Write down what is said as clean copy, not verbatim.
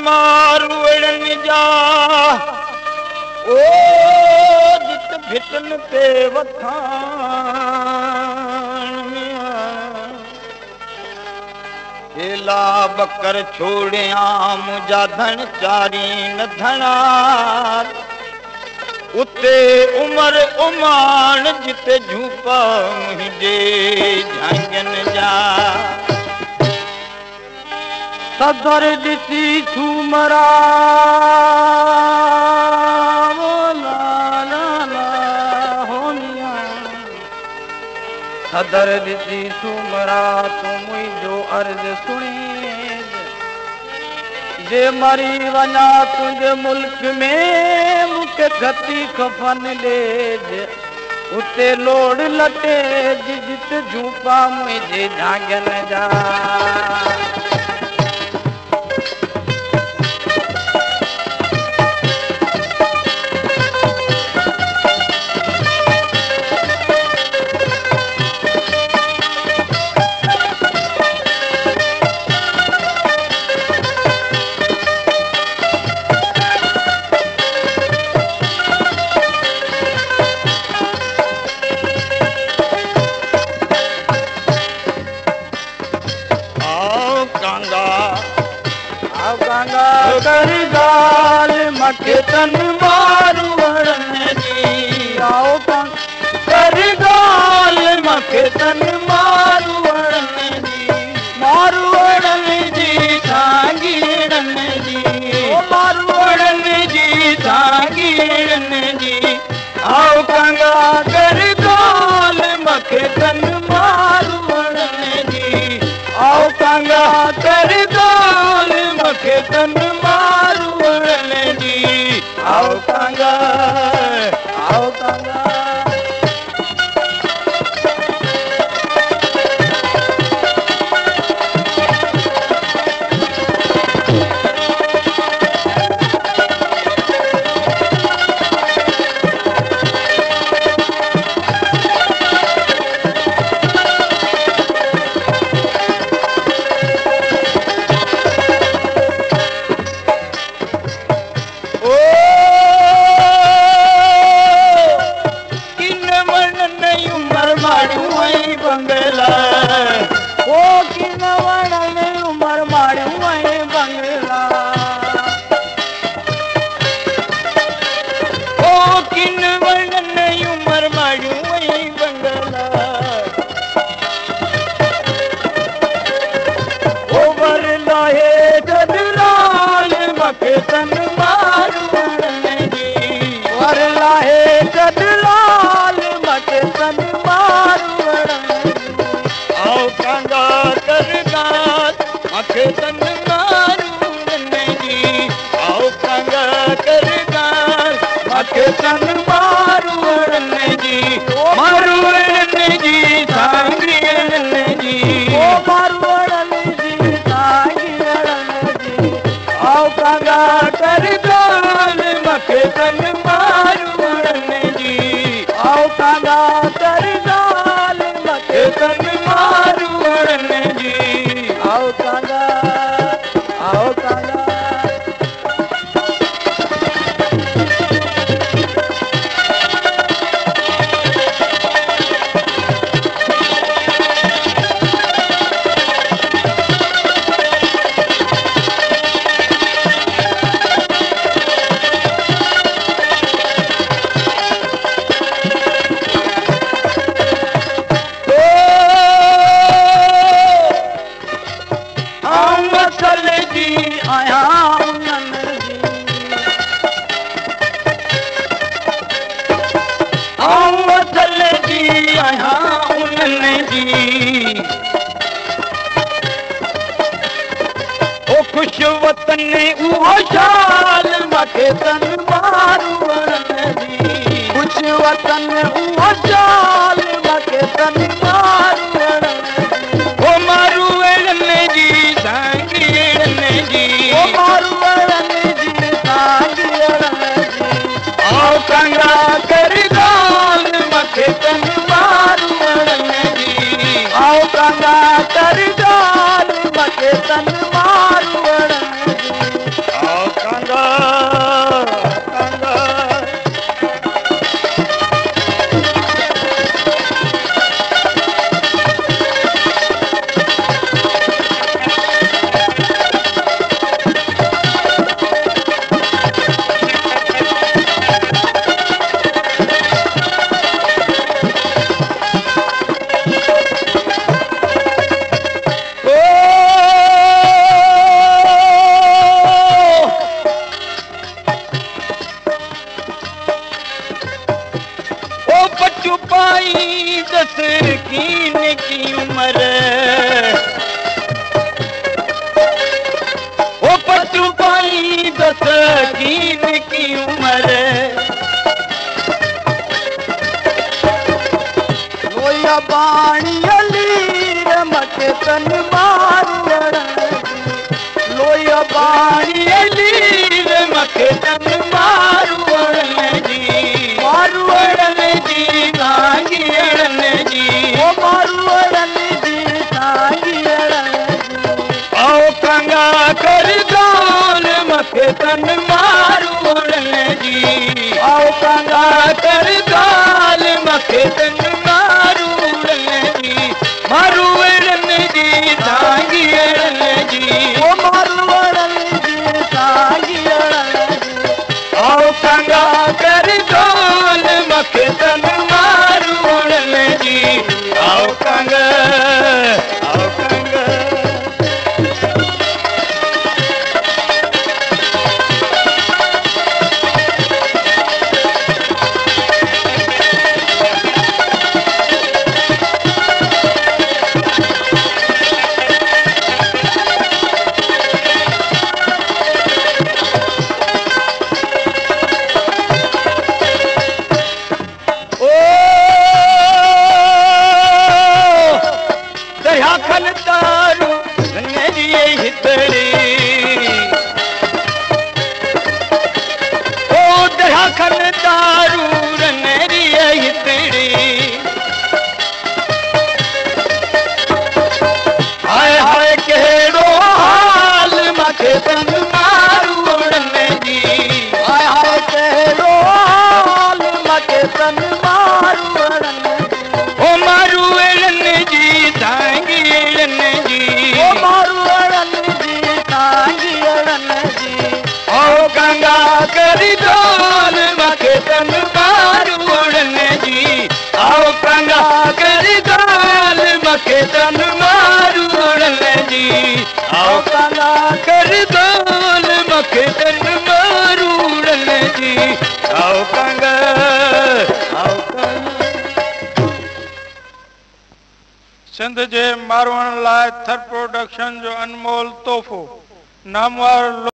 मारवड़न जा ओ जित भिटन ते वखान केला बकर छोड़िया मुझा धन चारी न धना उते उमर उमान जिते झूपा मुझे झांगन जा सदर दिसी सुमरा सदर दिसी सुमरा तू मुझो अर्ज सुनी जे मरी वना तुझे मुल्क में मुके गति खफन ले उते लोड़ लटे जित झूपा मुझे झांगन जा कर गाल मके तन मारवड़न जी आओ कर गाल मके तन मारवड़न जी सांगीड़न जी मारवड़न जी सांगीड़न जी आओ कंगा कर गाल मके तन मारवड़न जी आओ कंगा कर गाल मके तन मारवड़न जी आओ कंगा आओ कंगा मके तन मारवड़न जी आओ कंगा कर गाल मके तन मारवड़न जी मारवड़न जी सांगीड़न जी ओ मारवड़न जी सांगीड़न जी आओ कंगा कर गाल मके तन मारवड़न जी आओ कंगा कर गाल मके तन मारवड़न जी आओ कंगा आओ कंगा खुश वतन उहो शाल मके तन मारवड़न जी खुश वतन उहो शाल मके तन मारवड़न ओ मारवड़न जी सांगीड़न जी ओ मारवड़न जी सांगीड़न जी आओ कंगा कर गाल मके तन मारवड़न जी आओ कंगा कर गाल मके तन मारवड़न जी पाई दस कीन की उम्र ओ पटू पाई दस कीन की उम्र लोया बाणी अली रमके तन मारू लोया बाणी अली रमके तन मारू जी सांगी जी ओ मारू जी सांगी आओ कंगा कर गाल मके तन मारू जी आओ कंगा कर गाल मके तन मारू जी सांगी जी ओ मारू जी सांगी आओ कंगा कर गाल मके तन मारू जी आओ कंगा आओ कंगा तन मारू जी आओ कंगा कर दाल मके तन मारू जी आओ कंगा आओ कंगा सिंध जे मारवण लाइ थर प्रोडक्शन जो अनमोल तोहफ़ो नामवार